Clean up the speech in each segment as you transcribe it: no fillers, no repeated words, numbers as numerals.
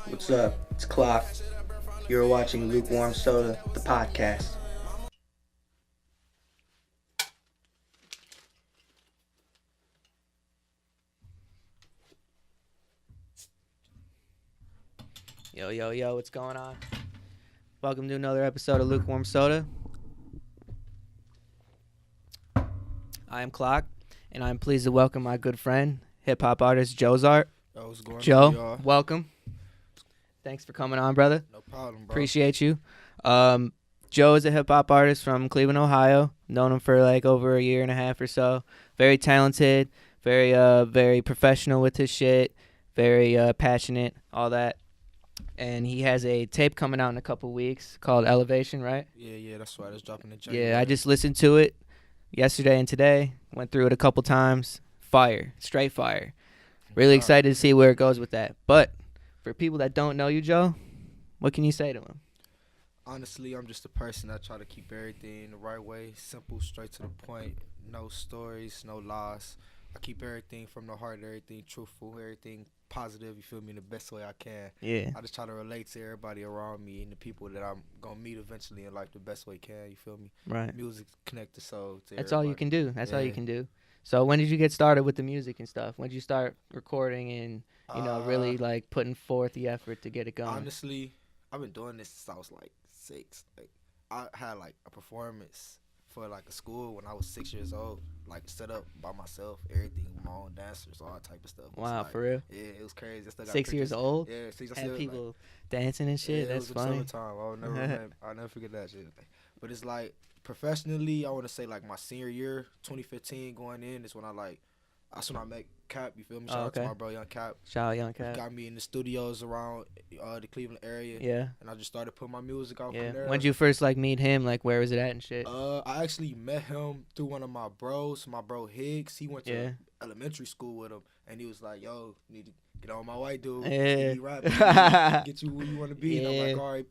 What's up? It's Clock. You're watching Lukewarm Soda, the podcast. Yo, yo, yo, what's going on? Welcome to another episode of Lukewarm Soda. I am Clock, and I'm pleased to welcome my good friend, Hip Hop Artist Joezart. Yo, what's going on, Joe, y'all? welcome. Thanks for coming on, brother. No problem, bro. Appreciate you. Joe is a hip hop artist from Cleveland, Ohio. Known him for like over a year and a half or so. Very talented, very professional with his shit, very passionate, all that. And he has a tape coming out in a couple weeks called Elevation, right? Yeah, that's right. It's dropping in January. Yeah, I just listened to it yesterday and today. Went through it a couple times. Fire. Straight fire. Really excited to see where it goes with that. But for people that don't know you, Joe, what can you say to them? Honestly, I'm just a person that try to keep everything the right way. Simple, straight to the point. No stories, no lies. I keep everything from the heart, everything truthful, everything positive, you feel me, in the best way I can. Yeah. I just try to relate to everybody around me and the people that I'm going to meet eventually in life the best way I can, you feel me? Right. Music connect the soul to That's all you everybody. can do. That's all you Yeah. can do. So when did you get started with the music and stuff? When did you start recording and, really like putting forth the effort to get it going? Honestly, I've been doing this since I was like 6. Like, I had like a performance for like a school when I was 6 years old, like set up by myself, everything with my own dancers, all that type of stuff. Wow, like, for real? Yeah, it was crazy. I still got 6 years pictures. old? Yeah, 6. Had people dancing and shit? Yeah, That's it was funny. in the summertime. I'll never forget that shit. But it's like professionally, I want to say like my senior year, 2015, going in is when that's when I met Cap. You feel me? Shout out to my bro Young Cap. Shout out Young Cap. Got me in the studios around the Cleveland area. Yeah. And I just started putting my music out Yeah. from there. When did you first like meet him? Like where was it at and shit? I actually met him through one of my bros, my bro Higgs. He went to elementary school with him, and he was like, "Yo, you need to get on my white dude. Yeah. He rap, get you where you want to be." Yeah. And I'm like, "All right,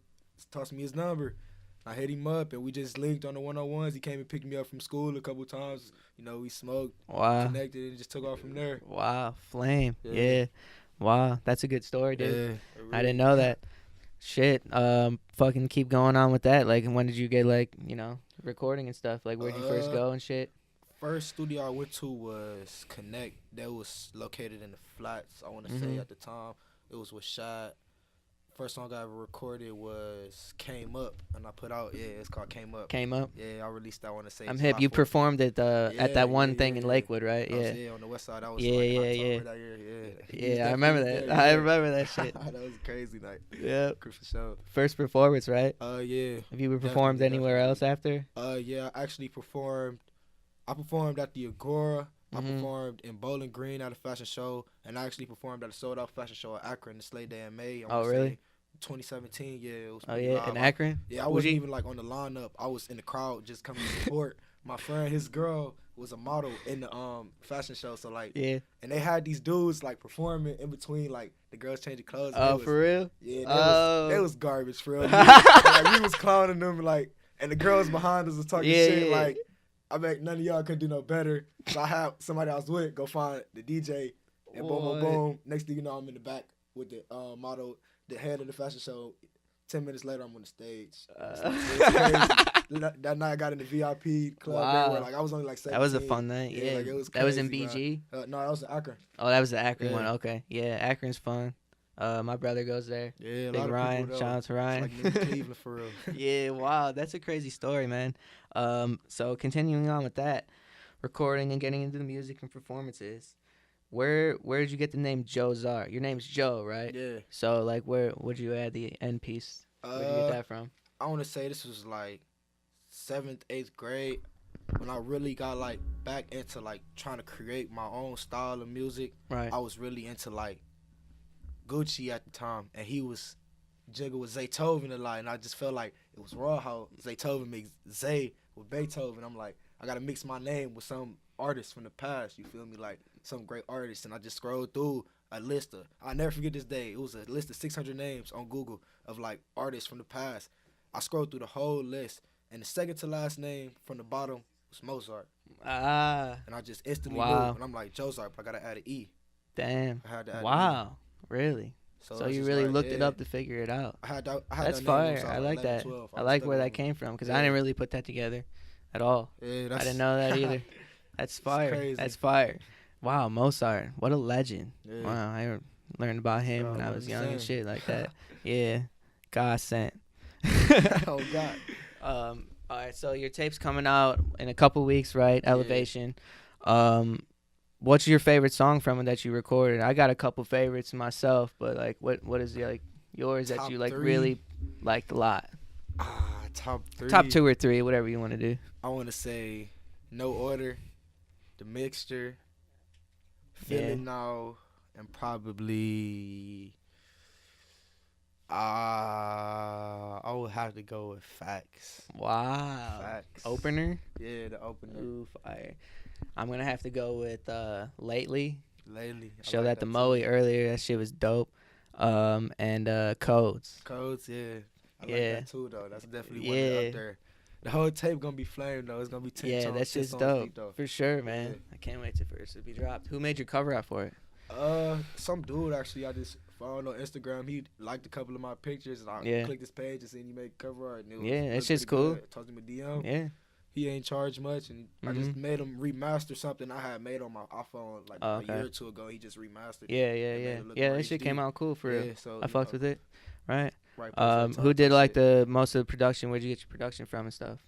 toss me his number." I hit him up, and we just linked on the 101s. He came and picked me up from school a couple times. You know, we smoked, connected, and just took off from there. Wow, flame. Yeah. Wow, that's a good story, dude. Yeah, really. I didn't know that. Shit. Fucking keep going on with that. Like, when did you get like, recording and stuff? Like, where'd you first go and shit? First studio I went to was Connect. That was located in the Flats. I want to say at the time it was with Shad. First song I ever recorded was Came Up, and I put out, it's called Came Up. Came Up? Yeah, I released that, I want to say. I'm hip. You performed at that one thing in yeah. Lakewood, right? Yeah, on the west side. That was Yeah, like yeah, October that year. Yeah, I remember that. I remember that shit. That was a crazy night. Yeah. For sure. First performance, right? Yeah. Have you performed anywhere else after? Yeah, I actually performed. I performed at the Agora. I performed in Bowling Green at a fashion show, and I actually performed at a sold-out fashion show at Akron, the Slay Day in May. Oh, really? 2017, yeah. It was in Akron? Yeah, I wasn't even like on the lineup. I was in the crowd just coming to support. My friend, his girl was a model in the fashion show, so like, and they had these dudes like performing in between like the girls changing clothes. Oh, for real? Yeah, they was garbage for real. Like, we was clowning them like, and the girls behind us was talking shit like, I bet none of y'all could do no better. So I had somebody I was with go find the DJ, and boom. Next thing you know, I'm in the back with the model, the head of the fashion show. 10 minutes later, I'm on the stage. That night, I got in the VIP club. Wow. Where, like, I was only like 17. That was a fun night. Yeah. Like, it was that was in crazy, BG? No, that was in Akron. Oh, that was the Akron one. Okay. Yeah, Akron's fun. My brother goes there. Yeah, Big Ryan. Shout out to Ryan. It's like Cleveland for real. Yeah, wow. That's a crazy story, man. So continuing on with that, recording and getting into the music and performances. Where did you get the name Joezart? Your name's Joe, right? Yeah. So like, where would you add the end piece? Where did you get that from? I want to say this was like 7th, 8th grade when I really got like back into like trying to create my own style of music. Right. I was really into like Gucci at the time, and he was jiggle with Zaytoven a lot, and I just felt like it was raw how Zaytoven makes Zay with Beethoven. I'm like, I gotta mix my name with some artists from the past, you feel me, like some great artists. And I just scrolled through a list of, I'll never forget this day, it was a list of 600 names on Google of like artists from the past. I scrolled through the whole list, and the second to last name from the bottom was Mozart. And I just instantly knew, and I'm like, Joezart, but I gotta add an E. Damn. I had to add an E. Wow. Really? So it's you just really like, looked it yeah. up to figure it out. I had that That's name when fire. I I was like 11, that. 12. I was like stuck where on that me. came from because I Yeah. didn't really put that together at all. Yeah, I didn't know that either. That's fire. crazy. That's fire. Wow, Mozart. What a legend. Yeah. Wow, I learned about him Oh, when I one was the young and same. shit like that. Yeah. God sent. Oh God. All right, so your tape's coming out in a couple weeks, right? Yeah. Elevation. What's your favorite song from it that you recorded? I got a couple favorites myself, but like what is like yours that Top you like 3. really liked a lot? Top 3. Top 2 or 3, whatever you want to do. I want to say No Order, The Mixture, Feeling Now, and probably I would have to go with Facts. Wow. Facts. Opener? Yeah, the opener. Ooh, fire. I'm going to have to go with Lately. Lately. I Show like that to too. Moe earlier. That shit was dope. And Codes. Codes, yeah. I like Yeah. that too, though. That's definitely one of up there. The whole tape gonna be flame, though. It's gonna be 10 Yeah, songs, that 10 shit's songs dope. deep, though. For sure, man. Yeah. I can't wait for it to be dropped. Who made your cover art for it? Some dude actually I just followed on Instagram. He liked a couple of my pictures, and I clicked his page and seen he made cover art. And it was, Yeah, that shit's cool. Talked to him a DM. Yeah. He ain't charged much, and I just made him remaster something I had made on my iPhone like a year or two ago. He just remastered it. Yeah, that shit came out cool for real. So, I fucked with it. Right. Right. Who did like the most of the production? Where'd you get your production from and stuff?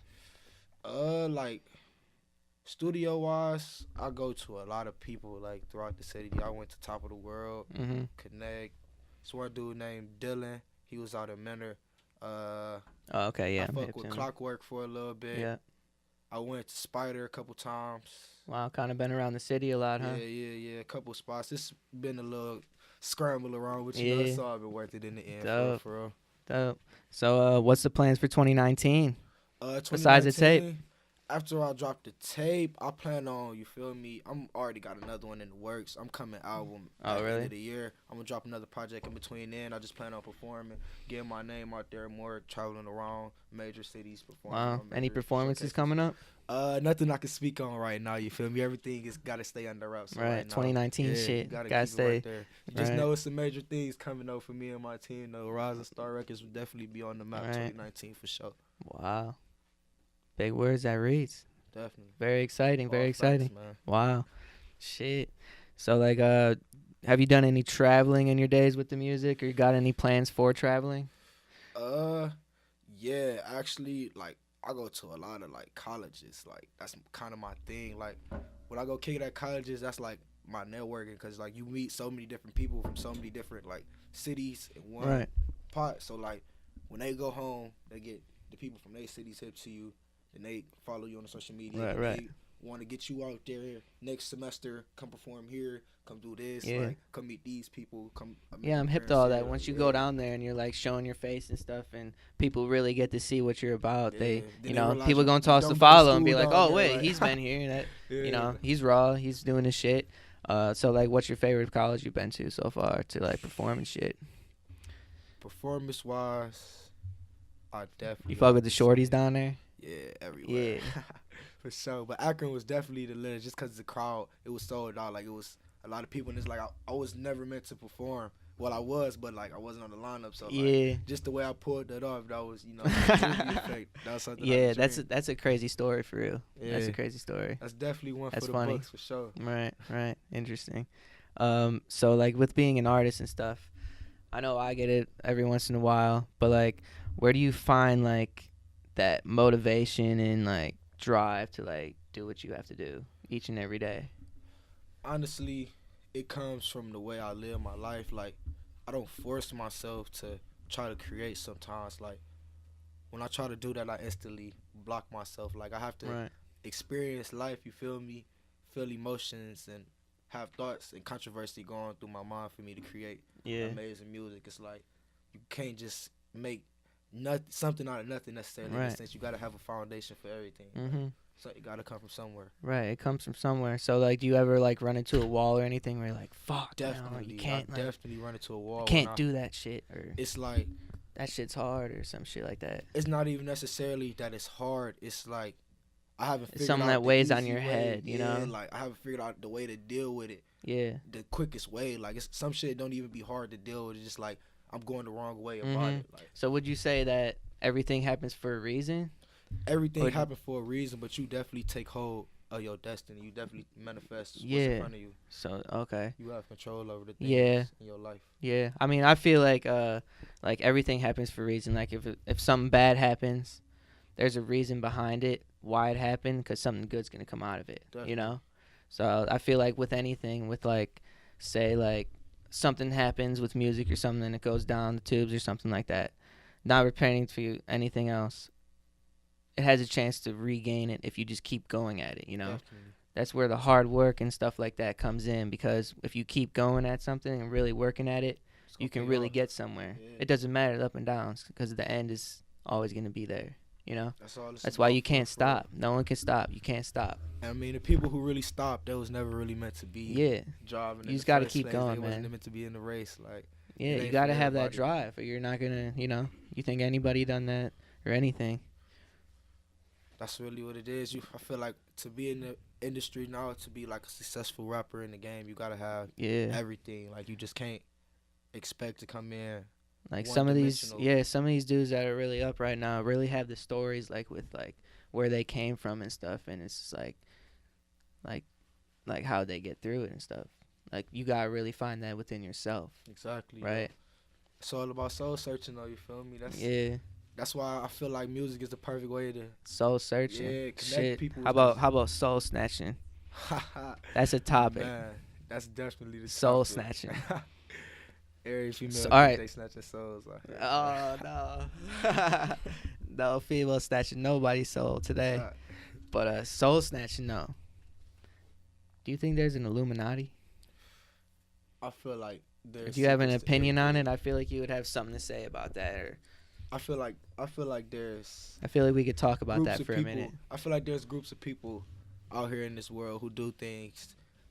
Like studio wise, I go to a lot of people like throughout the city. I went to Top of the World, Connect. It's one dude named Dylan. He was out in Menor. Okay, yeah. I fucked with Clockwork for a little bit. Yeah. I went to Spider a couple times. Wow, kind of been around the city a lot, huh? Yeah. A couple spots. It's been a little scramble around, but you know, it's all been worth it in the end. Dope. For real. Dope. So, what's the plans for 2019? 2019, besides the tape? After I drop the tape, I plan on, you feel me? I'm already got another one in the works. I'm coming album at the end of the year. I'm gonna drop another project in between then. I just plan on performing, getting my name out there more, traveling around major cities, performing. Wow. Any performances coming up? Nothing I can speak on right now. You feel me? Everything is gotta stay under wraps. Right. 2019 shit. Gotta stay. Right there. Just know it's some major things coming up for me and my team. Though Rising Star Records will definitely be on the map 2019 for sure. Wow. Big words that reads. Definitely. Very exciting. Very exciting. Man. Wow. Shit. So like have you done any traveling in your days with the music, or you got any plans for traveling? Yeah, actually, like I go to a lot of like colleges. Like that's kind of my thing. Like when I go kick it at colleges, that's like my networking, cause like you meet so many different people from so many different like cities in one pot. So like when they go home, they get the people from their cities hip to you. And they follow you on the social media. They want to get you out there next semester. Come perform here. Come do this. Yeah. Like, come meet these people. I'm hip to all that. Once you go down there and you're like showing your face and stuff, and people really get to see what you're about. They, people gonna toss the follow and be like, "Oh wait, he's been here." That he's raw. He's doing his shit. So like, what's your favorite college you've been to so far to like perform and shit? Performance wise, I definitely. You fuck with the shorties down there? Yeah, everywhere. Yeah. For sure. But Akron was definitely the lit just because the crowd, it was sold out. Like, it was a lot of people, and it's like I was never meant to perform. Well, I was, but, like, I wasn't on the lineup. So, like, just the way I pulled that off, that was, that was something. Yeah, that's a crazy story for real. Yeah. That's a crazy story. That's definitely one for the funny. books, for sure. Right. Interesting. So, like, with being an artist and stuff, I know I get it every once in a while, but, like, where do you find, like, that motivation and like drive to like do what you have to do each and every day? Honestly, it comes from the way I live my life. Like, I don't force myself to try to create sometimes. Like, when I try to do that, I instantly block myself. Like, I have to experience life, you feel me? Feel emotions and have thoughts and controversy going through my mind for me to create amazing music. It's like, you can't just make something out of nothing necessarily. In a sense, you gotta have a foundation for everything. So it gotta come from somewhere. Right, it comes from somewhere. So like, do you ever like run into a wall or anything where you're like, fuck, definitely, you can't. I definitely run into a wall. I can't do that shit, or it's like that shit's hard or some shit like that. It's not even necessarily that it's hard. It's like I haven't figured something out that weighs on easy your way. head, you know. Like I haven't figured out the way to deal with it. Yeah. the quickest way. Like some shit don't even be hard to deal with. It's just like I'm going the wrong way about it. Like, so would you say that everything happens for a reason? Everything happens for a reason, but you definitely take hold of your destiny. You definitely manifest what's in front of you. So okay. You have control over the things in your life. Yeah. I mean, I feel like everything happens for a reason. Like if something bad happens, there's a reason behind it, why it happened, because something good's gonna come out of it. Definitely. You know. So I feel like with anything, with like, say like something happens with music or something, and it goes down the tubes or something like that, not pertaining to anything else, it has a chance to regain it if you just keep going at it, you know? Definitely. That's where the hard work and stuff like that comes in, because if you keep going at something and really working at it, you can really get somewhere. Yeah. It doesn't matter the up and downs, because the end is always going to be there, you know? That's why you can't stop. No one can stop. You can't stop. I mean, the people who really stopped, that was never really meant to be driving. You just got to keep going, man. They wasn't meant to be in the race. Like, yeah, you got to have that drive, or you're not going to, you know, you think anybody done that or anything. That's really what it is. I feel like to be in the industry now, to be like a successful rapper in the game, you gotta have everything. Like, you just can't expect to come in. Like some of these dudes that are really up right now really have the stories, like with like where they came from and stuff, and it's just like how they get through it and stuff. Like, you gotta really find that within yourself. Exactly. Right. Yeah. It's all about soul searching, though. You feel me? That's why I feel like music is the perfect way to soul searching. Yeah, connect people. How about soul snatching? That's a topic. Man, that's definitely the soul topic. Snatching. Every female, they snatching souls. Oh no, no female snatching nobody's soul today. But soul snatching, no. Do you think there's an Illuminati? I feel like there's. If you have an opinion on it, I feel like you would have something to say about that. Or I feel like there's. I feel like we could talk about that for a minute. I feel like there's groups of people out here in this world who do things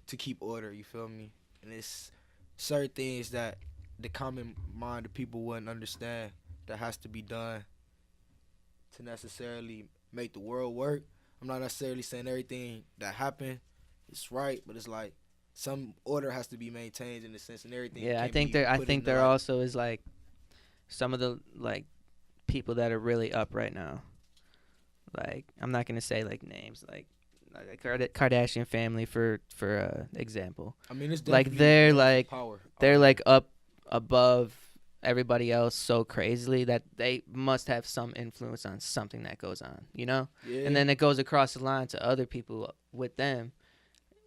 to keep order. You feel me? And it's certain things that the common mind of people wouldn't understand that has to be done to necessarily make the world work. I'm not necessarily saying everything that happened is right, but it's like some order has to be maintained in a sense, and everything. Yeah, I think there also is like some of the like people that are really up right now. Like, I'm not gonna say like names, like Kardashian family for example. I mean, it's like they're like up above everybody else so crazily that they must have some influence on something that goes on, you know? Yeah. And then it goes across the line to other people with them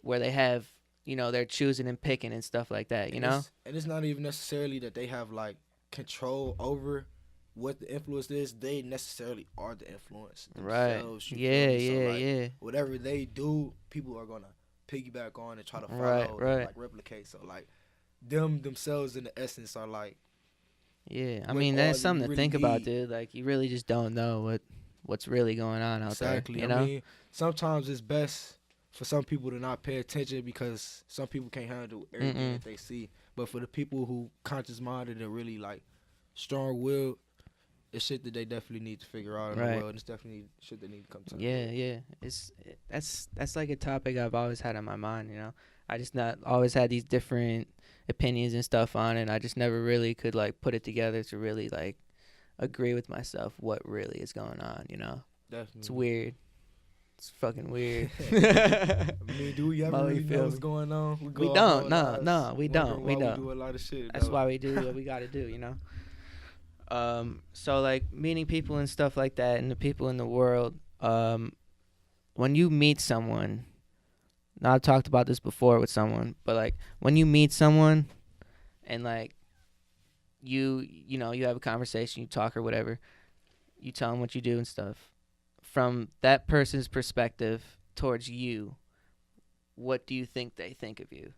where they have, you know, they're choosing and picking and stuff like that, you know? And it's not even necessarily that they have like control over what the influence is. They necessarily are the influence themselves. Right. Yeah. Whatever they do, people are gonna piggyback on and try to follow and like replicate. So like themselves in the essence are like. Yeah, I mean, that's something to think about, dude. Like, you really just don't know what's really going on out there. You know? I mean, sometimes it's best for some people to not pay attention because some people can't handle everything that they see. But for the people who conscious-minded and really, like, strong-willed, it's shit that they definitely need to figure out in the world. And it's definitely shit that need to come to. Yeah. That's like a topic I've always had on my mind, you know? I just not always had these different opinions and stuff on it. I just never really could like put it together to really like agree with myself what really is going on, you know? Definitely. It's weird. It's fucking weird. I mean, do we ever really know what's going on? We don't. No, we don't. We do a lot of shit. That's why we do what we got to do, you know? So like meeting people and stuff like that, and the people in the world, when you meet someone, now I've talked about this before with someone, but like when you meet someone and like you know, you have a conversation, you talk or whatever, you tell them what you do and stuff. From that person's perspective towards you, what do you think they think of you?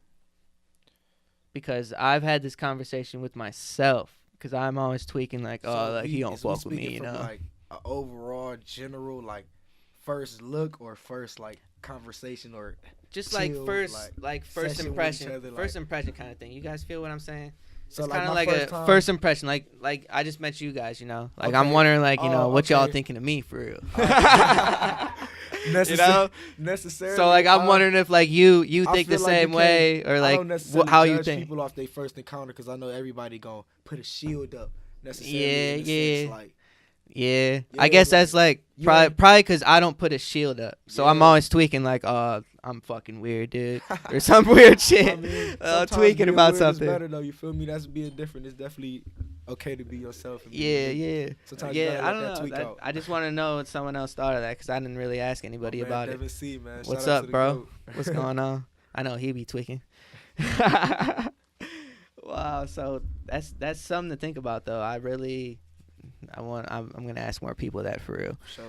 Because I've had this conversation with myself, because I'm always tweaking like, he don't fuck with me, you know? Like an overall general like first look or first like conversation or just like first impression, first impression kind of thing. You guys feel what I'm saying? So it's kind of like a first impression, like I just met you guys, you know. Like I'm wondering, like, you know, what y'all thinking of me for real. necessarily. So like I'm wondering if like you think the feel like same way, or I like don't necessarily how you judge think. people off their first encounter, because I know everybody gonna put a shield up necessarily. Yeah, in a yeah. sense, like, Yeah, Yeah, I guess like, that's like yeah. probably because I don't put a shield up, so I'm Yeah. always tweaking like, oh, I'm fucking weird, dude, or some weird shit. I mean, Tweaking being about weird something. Is better though, you feel me? That's being different. It's definitely okay to be yourself. And Yeah, be yeah, Sometimes you yeah. gotta I let don't that know. tweak out. I just want to know what someone else thought of that because I didn't really ask anybody Man, about Devin it. C, man. What's Shout out up, to the bro? GOAT. What's going on? I know he be tweaking. Wow, so that's something to think about though. I'm gonna ask more people that for real. Sure.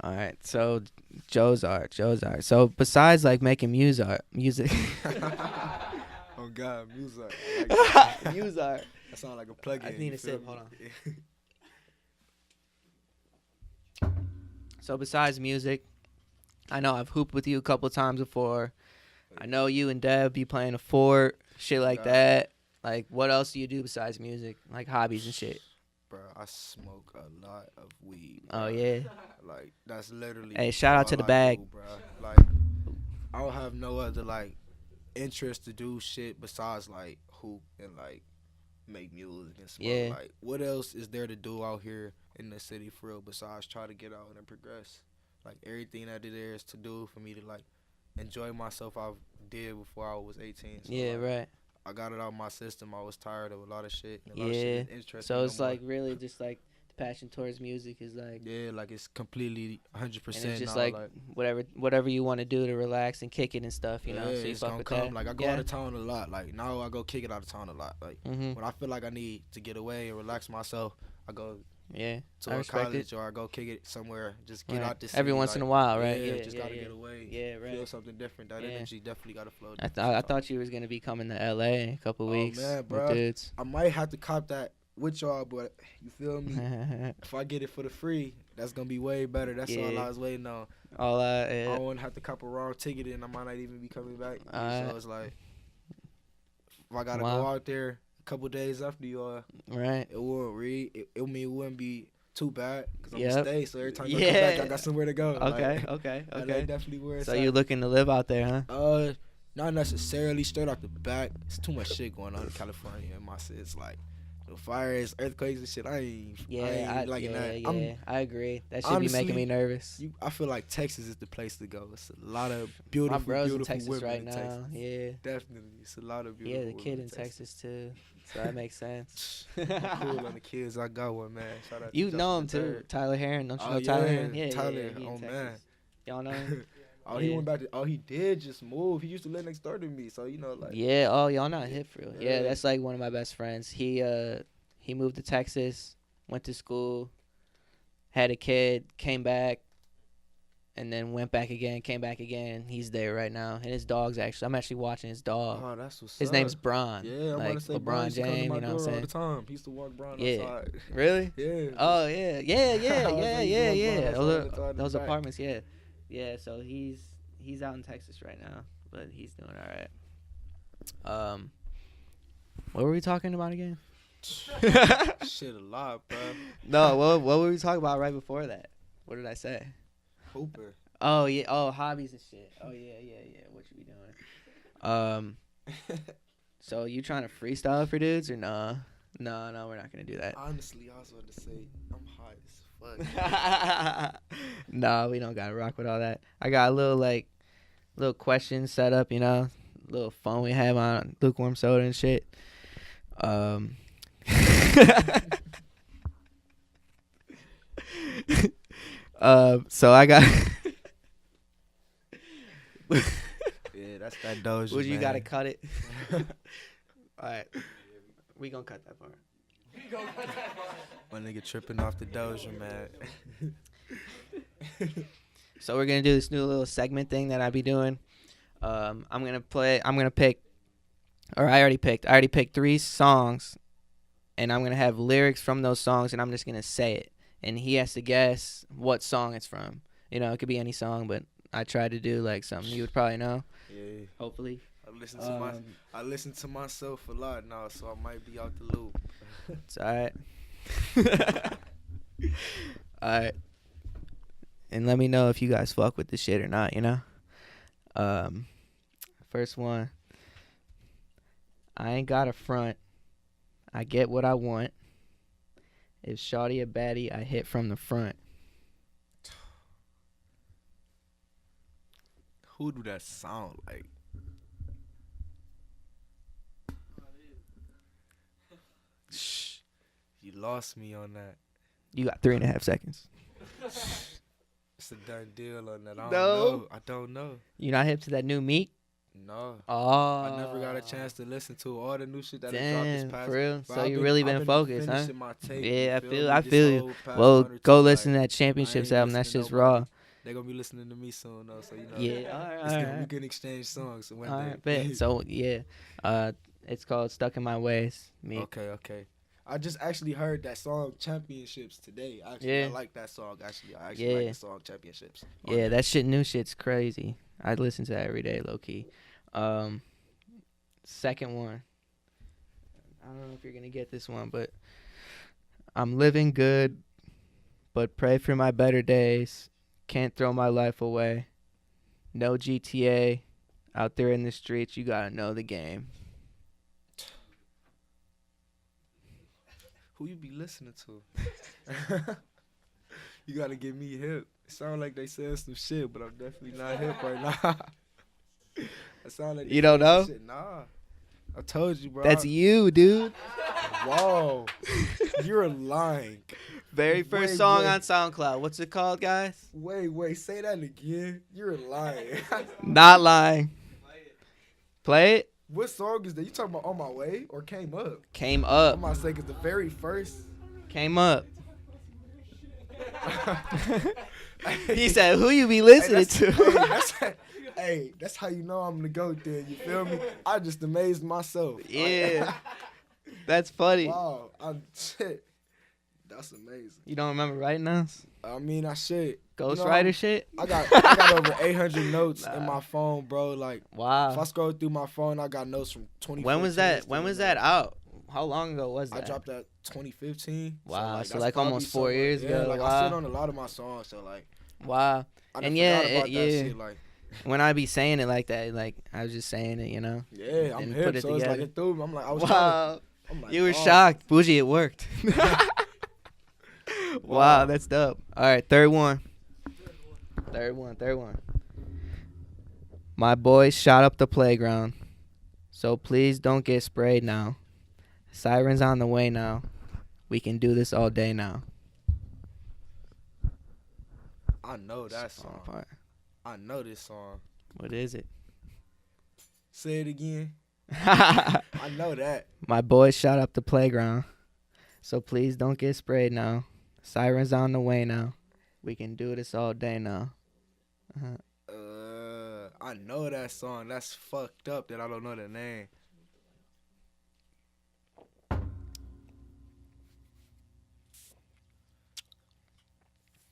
All right, so Joezart. So besides like making music. Oh God, music. Joezart. That sounds like a plug-in. I need you a feel sip. me? Hold on. So besides music, I know I've hooped with you a couple times before. I know you and Deb be playing a fort, shit like that. Like, what else do you do besides music? Like hobbies and shit. Bro, I smoke a lot of weed. Oh bro. yeah. Like, that's literally. Hey, shout out to the all I bag. do, bro. Like, I don't have no other like interest to do shit besides like hoop and like make music and smoke. Yeah. Like, what else is there to do out here in the city for real besides try to get out and progress? Like, everything that there is to do for me to like enjoy myself, I did before I was 18. So, Yeah, like, right. I got it out of my system. I was tired of a lot of shit. And a lot Yeah. of shit didn't interest me So no it's more. like really just like the passion towards music is like, Yeah, like it's completely 100%. and it's just now, like whatever you want to do to relax and kick it and stuff, you know. Yeah, So you it's fuck gonna with come. that. Like, I go Yeah. out of town a lot. Like, now I go kick it out of town a lot. Like, Mhm. when I feel like I need to get away and relax myself, I go Yeah. to I a respect college it. or I go kick it somewhere. Just get Right. out this Every once in a while, right? Yeah, Yeah, just yeah, gotta yeah. get away. Yeah, right. Feel something different. That Yeah. energy definitely gotta flow. I thought you was gonna be coming to LA in a couple Oh, weeks man, with bruh. dudes. I might have to cop that with y'all, but you feel me? If I get it for the free, that's gonna be way better. That's all Yeah. I was waiting on. All I don't want to have to cop a wrong ticket and I might not even be coming back. So it's like, if I gotta go out there a couple days after y'all, right. it wouldn't be too bad because I'm Yep. gonna stay. So every time I come back, I got somewhere to go. Okay, Like, okay, that's okay. definitely where it's So at. you're looking to live out there, huh? Not necessarily straight off the back. It's too much shit going on in California and my city. It's like the fires, earthquakes and shit. I ain't liking that. Yeah, I agree. That should honestly, be making me nervous. I feel like Texas is the place to go. It's a lot of My beautiful, bro's in beautiful Texas women right in now. Texas. Yeah. Definitely, it's a lot of He beautiful. has a kid women in Texas too, so that makes sense. I'm cool on the kids. I got one, man. Shout out. You to know him Justin too, III. Tyler Heron. Don't you Oh, know Tyler yeah, Heron? Yeah, Tyler, yeah, he in oh, Texas. man. Y'all know him? He Yeah. went back. He did just move. He used to live next door to me, so you know, like. Yeah. Oh, y'all not hip for real. Yeah, Yeah. that's like one of my best friends. He moved to Texas, went to school, had a kid, came back, and then went back again, came back again. He's there right now, and his dog's I'm actually watching his dog. Oh, that's what's His up. name's Bron. Yeah, I'm like about to say LeBron Bron used to come to James. my You know what I'm door all saying? the time. He used to walk Bron Yeah. outside. Really? Yeah. Oh yeah, yeah, yeah, I was yeah, like, yeah, he's yeah. on Bron Those, outside in those the back. apartments, yeah, yeah. So he's out in Texas right now, but he's doing all right. What were we talking about again? Shit, a lot, bro. No, what were we talking about right before that? What did I say? Hooper. Oh yeah, hobbies and shit. Oh yeah. What you be doing? So you trying to freestyle for dudes or nah? No, we're not gonna do that. Honestly, I was about to say I'm high as fuck. No, we don't gotta rock with all that. I got a little questions set up, you know, little phone we have on Lukewarm Soda and shit. So I got. Yeah, that's that Doja. Would you man. gotta cut it? All right, we gonna cut that part. My nigga tripping off the Doja, man. So we're gonna do this new little segment thing that I be doing. I'm gonna pick, or I already picked 3 songs, and I'm gonna have lyrics from those songs, and I'm just gonna say it, and he has to guess what song it's from. You know, it could be any song, but I tried to do like something you would probably know. Yeah. Hopefully. I listen to myself a lot now, so I might be out the loop. It's alright. Alright. and let me know if you guys fuck with this shit or not, you know? First one. I ain't got a front. I get what I want. If shawty a baddie, I hit from the front. Who do that sound like? Shh. You lost me on that. You got 3.5 seconds. It's a done deal on that. I don't know. You not hip to that new Meek? No. Oh. I never got a chance to listen to all the new shit that they dropped this Damn, past. for real? But So I've you really been I've focused, huh? finishing my tape, Yeah, you I This feel you. whole past Well, month or go two, listen to like, that Championships I ain't album. That listening shit's to raw. nobody. They gonna be listening to me soon though, so you know. Yeah, alright. We can exchange songs one All day. right, bet. So, yeah. It's called Stuck in My Ways. Meek. Okay. I just actually heard that song Championships today. Yeah. I like that song. I actually like the song Championships. Yeah, that new shit's crazy. I listen to that every day, low key. Second one. I don't know if you're gonna get this one, but I'm living good, but pray for my better days. Can't throw my life away. No GTA. Out there in the streets, you gotta know the game. Who you be listening to? You gotta get me hip. It sound like they saying some shit, but I'm definitely not hip right now. It sound like You don't know? shit. Nah, I told you, bro. That's you, dude. Whoa, you're lying. Very first song on SoundCloud. What's it called, guys? Wait, say that again. You're lying. Not lying. Play it. What song is that? You talking about On My Way or Came Up? Came up. I'm about to say, cause the very first. Came up. He said, "Who you be listening to?" Hey, that's how you know I'm the GOAT there. You feel me? I just amazed myself. Yeah, that's funny. Wow, shit. That's amazing. You don't remember writing those? I mean, I should. Ghostwriter shit? I got over 800 notes in my phone, bro. Like, wow. If I scroll through my phone, I got notes from 2014. When was that? When was that out? How long ago was that? I dropped that 2015. Wow, so that's like almost 4 years ago. Like, wow. I sit on a lot of my songs, so like. Wow. I and forgot about yeah. that shit, like. When I be saying it like that, like I was just saying it, you know. Yeah, I'm hip, put it so it's together. like it threw me. I'm like, I was wow. I'm like, you were oh. shocked, Bougie. It worked. Wow, that's dope. All right, third one. My boys shot up the playground, so please don't get sprayed now. Sirens on the way now. We can do this all day now. I know that song. Part. I know this song. What is it? Say it again. I know that. My boys shot up the playground, so please don't get sprayed now. Sirens on the way now. We can do this all day now. I know that song. That's fucked up that I don't know the name.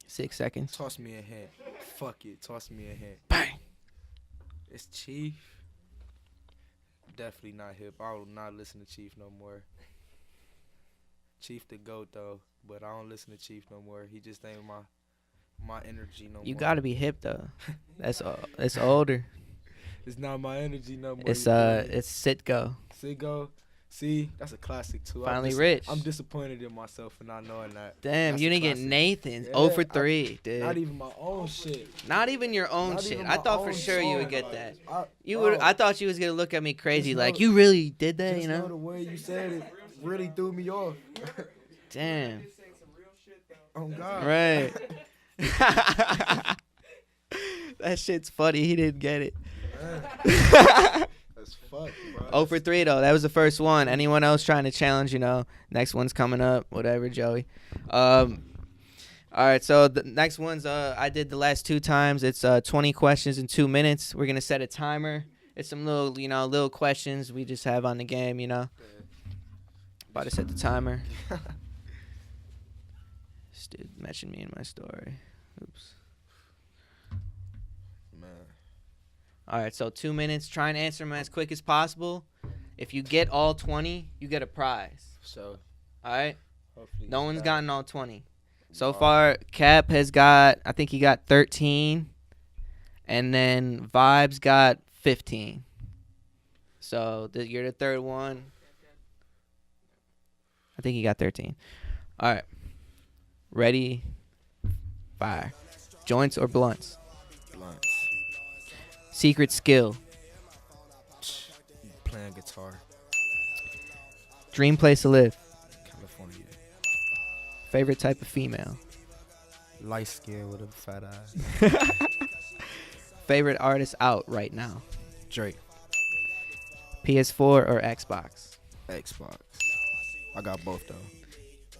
Six seconds. Toss me a hint. Fuck it. Toss me a hint. Bang. It's Chief. Definitely not hip. I will not listen to Chief no more. Chief the GOAT though, but I don't listen to Chief no more. He just ain't my energy no more. You gotta be hip though. It's older. It's not my energy no more. It's Sitgo. Sitgo. See, that's a classic too. Finally Rich. I'm disappointed in myself for not knowing that. Damn, That's you a didn't get classic. Nathan's. Yeah, 0 for 3, dude. Not even my own shit. Not even your own Not shit. even I my thought for own sure you would song, get like, that. bro, I thought you was gonna look at me crazy, just like know- you really did that, Just you know know? the way you said it really threw me off. Damn. Oh God. Right. That shit's funny. He didn't get it. That's fucked, bro. 0 for 3 though. That was the first one. Anyone else trying to challenge? You know, next one's coming up. Whatever, Joey. All right. So the next one's I did the last 2 times. It's 20 questions in 2 minutes. We're gonna set a timer. It's some little questions we just have on the game. You know. About to set the timer. This dude mentioned me in my story. Oops. Man. All right, so 2 minutes. Try and answer them as quick as possible. If you get all 20, you get a prize. So. All right? Hopefully. No one's gotten all 20. So far, Cap has got, I think he got 13, and then Vibes got 15. So you're the third one. I think he got 13. All right. Ready? Fire. Joints or blunts? Blunts. Secret skill. Playing guitar. Dream place to live. California. Favorite type of female. Light skin with a fat eye. Favorite artist out right now. Drake. PS4 or Xbox? Xbox. I got both though.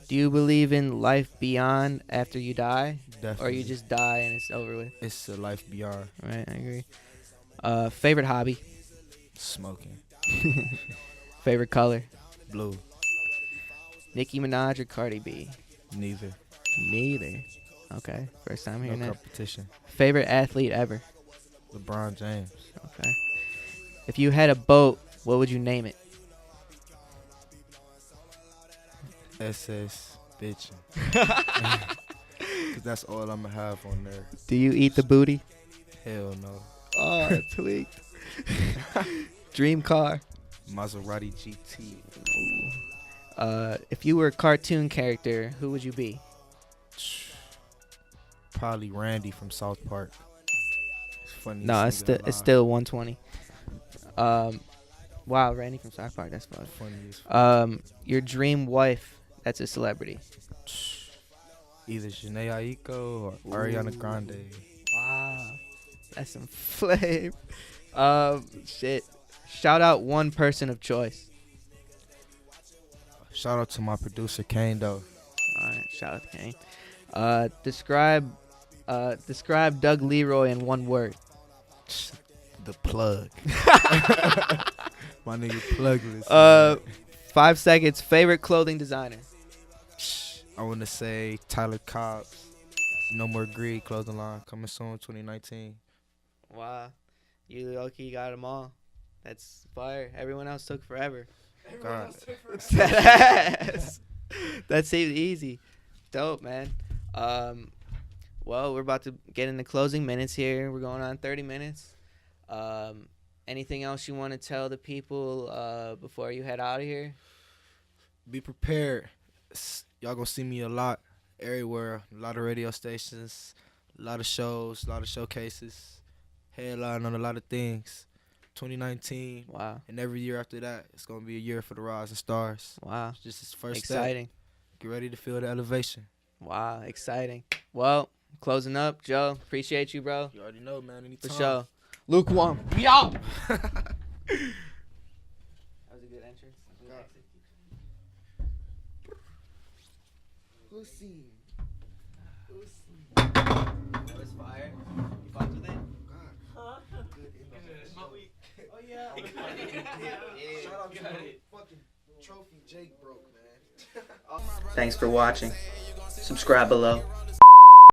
Do you believe in life beyond after you die? Definitely. Or you just die and it's over with? It's a life beyond. Right, I agree. Favorite hobby? Smoking. Favorite color? Blue. Nicki Minaj or Cardi B? Neither. Neither. Okay, first time hearing No that. competition. Favorite athlete ever? LeBron James. Okay. If you had a boat, what would you name it? SS bitchin'. Cause that's all I'ma have on there. Do you eat the booty? Hell no. Oh, tweaked. Dream car? Maserati GT. If you were a cartoon character, who would you be? Probably Randy from South Park. It's funny. No, it's still 120. Wow, Randy from South Park. That's fun. Funny as fuck. Your dream wife that's a celebrity. Either Jhené Aiko or Ariana Grande. Wow, that's some flame. Shit. Shout out one person of choice. Shout out to my producer Kane though. All right, shout out to Kane. Describe Doug Leroy in one word. The plug. My nigga plugless. 5 seconds. Favorite clothing designer. I want to say Tyler Cobbs. No More Greed clothing line coming soon 2019. Wow, you low-key got them all. That's fire. Everyone else took forever. God. That seemed easy. Dope, man. Well, we're about to get into closing minutes here. We're going on 30 minutes. Anything else you want to tell the people before you head out of here? Be prepared. Y'all gonna see me a lot everywhere. A lot of radio stations, a lot of shows, a lot of showcases, headline on a lot of things. 2019. Wow. And every year after that, it's gonna be a year for the Rising Stars. Wow. It's just his first Exciting. step. Get ready to feel the elevation. Wow. Exciting. Well, closing up, Joe. Appreciate you, bro. You already know, man. Anytime. For sure. Lukewarm. Yeah. That was a good entrance. Pussy. That was fire. You fucked with it? Oh yeah. Shout out to the fucking trophy Jake broke, man. Thanks for watching. Subscribe below.